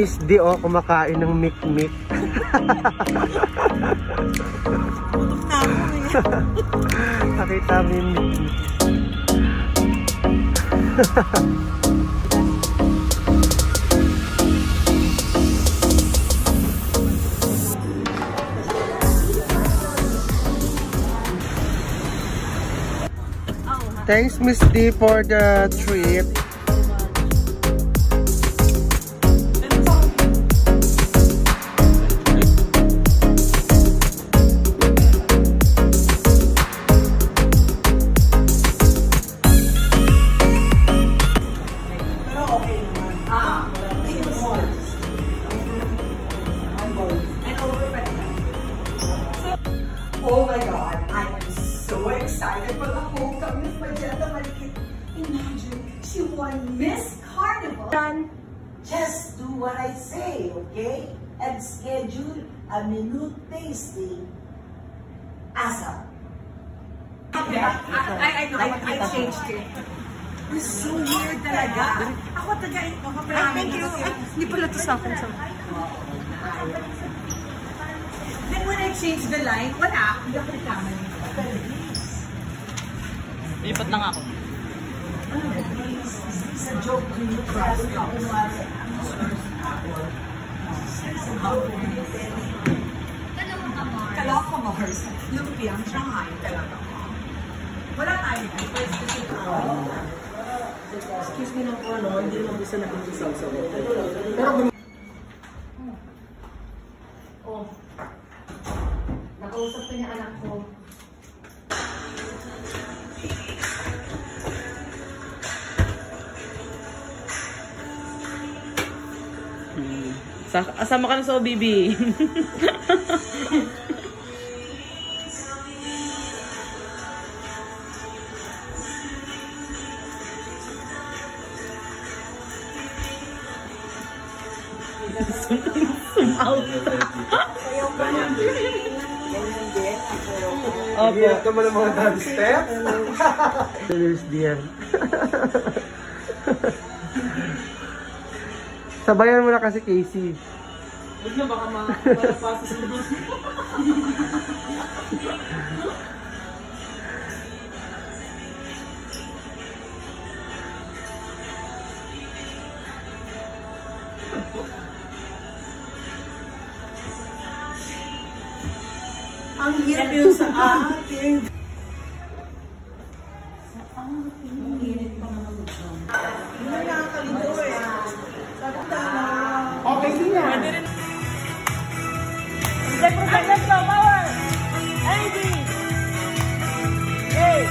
Miss D, oh, kumakain ng mikmik. Nakita mo yung mikmik. Thanks, Miss D, for the trip. Oh my God, I am so excited for the homecoming of Magenta Malikit. Imagine, she won Miss Carnival. And just do what I say, okay? And schedule a minute tasting ASAP. I changed it. It's so weird talaga. Ako tagain ko. Thank you. Hindi pala ito sa akin. Then when I changed the line, wala. Hindi ako reklama niyo. Lipat lang ako. Sa joke niyo, cross ako. Kaloka Mars. Lumpiang Shanghai talaga. Wala tayo. Excuse me lang po, ano, hindi naman bisa nakikisaw sa pero nakausap ko niya anak ko. Asama ka na sa OBB. Zoom out. Hirap naman ang mga dance steps. There's Dian. Sabayan mo na kasi Casey. Huwag na baka malapasa sa labas. Ang hirap yun sa akin. Ang hirap pa naman ito. Hindi na nakakalito eh. Okay din yan. Let's go, power! Energy! Hey!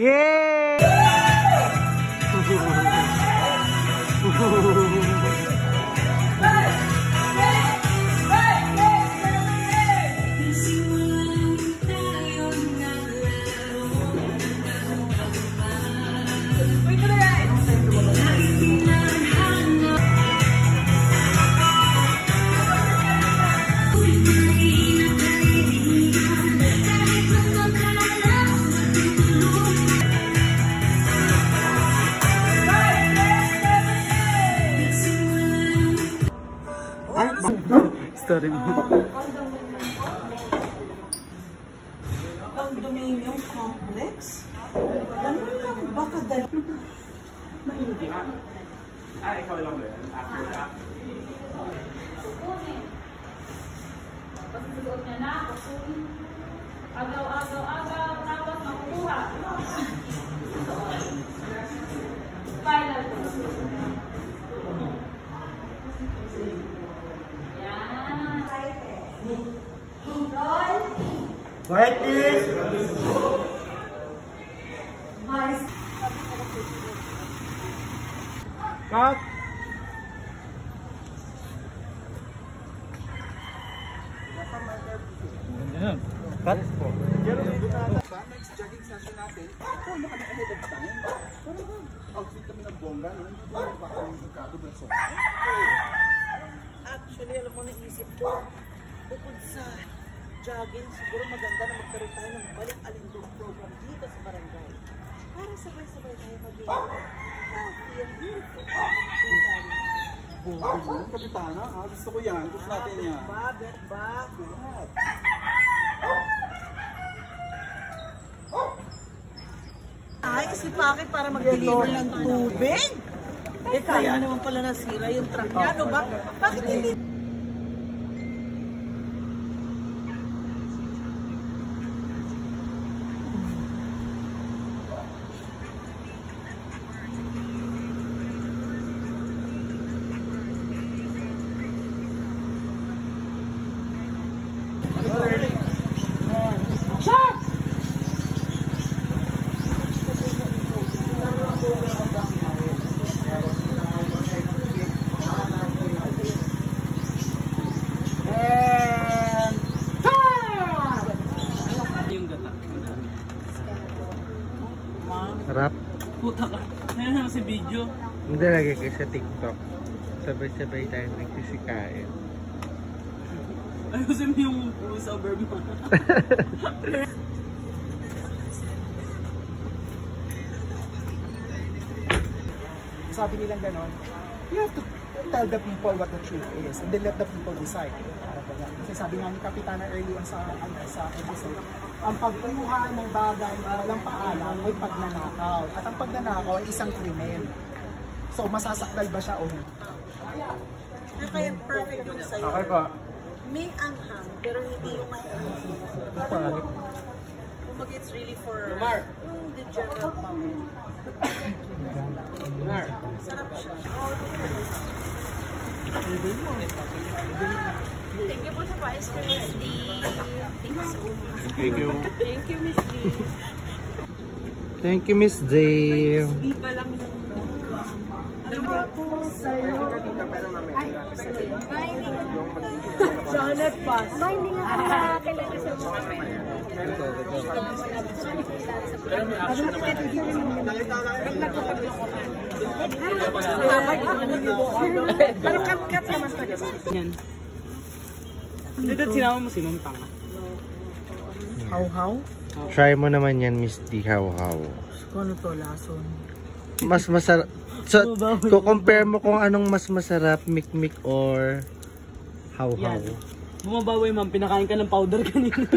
Yay! Story mo. Condominium complex? Ganun lang ba kadali? Ikaw lang ba yan? After that? Pagsusuot niya na, pagsuin. Agaw, tapos makukuha. Final. Quiet please! Cut! Cut? Next jogging session natin. Ako, kami ahead of time. Pero outfit kami ng bongga. Hindi ba kami magkakabal sa Actually, alam mo naisip ko, bukod sa jogging, siguro maganda na magkaroon tayo ng balik-alindog program dito sa barangay. Para sabay-sabay tayo maging healthy and beautiful. Kapitana, gusto ko yan. Gusto natin yan. Ay, kasi bakit para mag-deliver ng tubig? Eh, kaya naman pala nasira yung truck niya, no ba? Bakit hindi? Harap? Puta ka. Ngayon naman si video. Hindi lagi kayo sa TikTok. Sabay-sabay tayo nagsisikain. Ayusin mo yung voiceover mo. Sabi nilang ganon, you have to tell the people what the truth is and then let the people decide. Kasi sabi nga ni Kapitana early on sa episode, ang pagkuha ng bagay na walang paalam ay pagnanakaw. At ang pagnanakaw ay isang krimen. So masasakdal ba siya o hindi? Kaya perfect yung sa'yo. Okay po. May anghang, pero hindi yung may anghang. Kumbaga it's really for the general public. Sarap siya. Thank you po sa prize ko, Miss D. Thank you so much. Thank you. Thank you, Miss D. Thank you, Miss Dave. Di pa lang yung... Ano ba po sa'yo? Janet Pass. Hindi nga nakakilala sa mga Pero cut naman sa Yan. Hindi dapat sinama mo sinumpang. How? Try mo naman yan, Miss D. How? Ano to, lason? Mas masarap. So, compare mo kung anong mas masarap, mikmik or how. Yan. Bumabawi ma'am, pinakain ka ng powder kanina.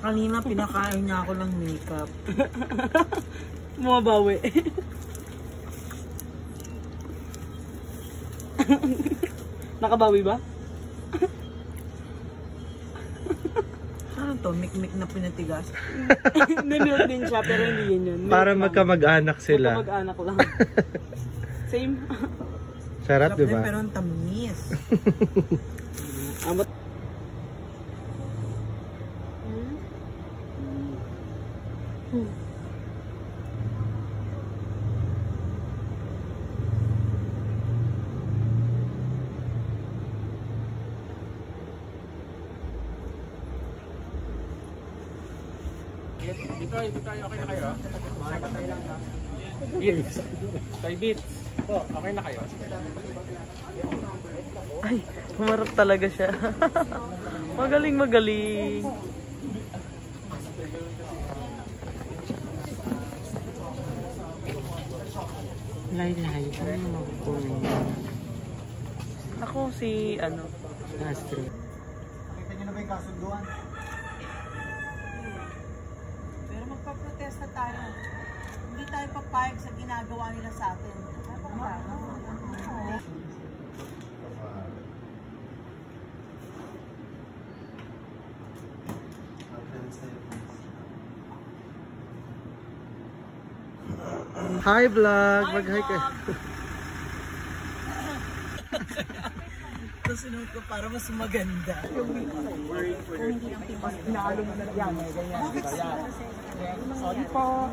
Kanina pinakain niya ako ng makeup. Bumabawi. Nakabawi ba? Ano to? Mikmik na pinatigas? Nanood din siya pero hindi yun yun. Para Milk lang. magkamag-anak sila. Magkamag-anak lang. Same. Sarap, di ba? Pero ang tamis. Amat. Dito, okay na kayo? Beats. Toy Beats. Okay na kayo? Ay, humarap talaga siya. Magaling, magaling. Laylay. Ako si, Astrid. Nakita niyo na ba yung kasunduan? Pero magpaprotesta tayo. Hindi tayo papayag sa ginagawa nila sa atin. Hi vlog! Mag-hi ka. Ito sinuot ko para mas maganda. Inaalo mo na yan, ganyan, di ba? Yan. Sorry po.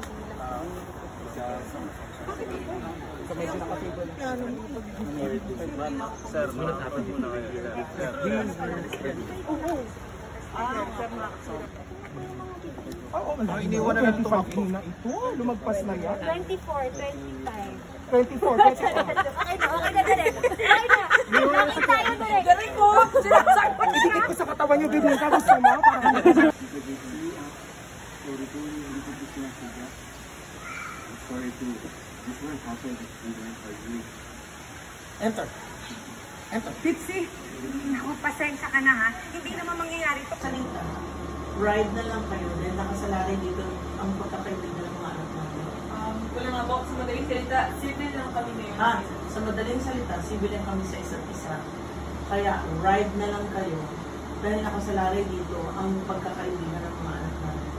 So medyo nakatable. Sir, dapat dito na kayo. Oo, iniwan na lang tumakbo na ito. Lumagpas na yan. 24, 25. 24. Okay na, dali. Okay na. Lapit tayo, dali. Galing mo! Sinasabi! Idikit ko sa katawan niyo, ganyan ka. Gusto mo? Parang enter. Enter. Pitsy! Naku, pasensya ka na ha. Hindi naman mangyayari ito. Salita. Ride na lang kayo dahil nakasalari dito ang pagkakaibigan ng mga anak natin. Wala nga po, sa madaling salita, civil lang kami ngayon. Sa madaling salita, civil lang kami sa isa't isa. Kaya ride na lang kayo dahil nakasalari dito ang pagkakaibigan ng mga anak natin.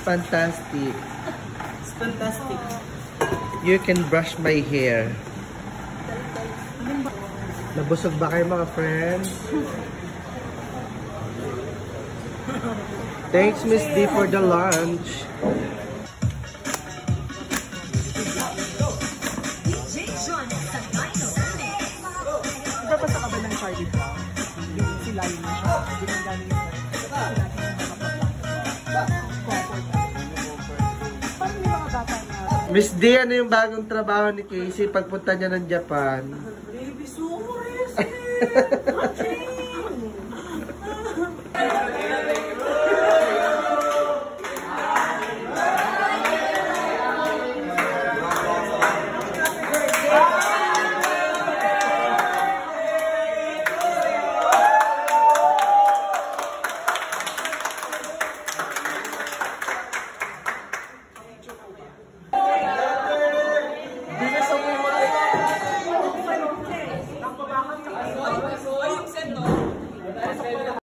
Fantastic. It's fantastic. You can brush my hair. Nabusog ba kayo mga friends? Thanks Miss D for the lunch. Diba ba sa kabilang Charlie Brown? Yung sila yun siya. Ginagaling yung Miss D, ano yung bagong trabaho ni Casey pagpunta niya ng Japan? Baby, so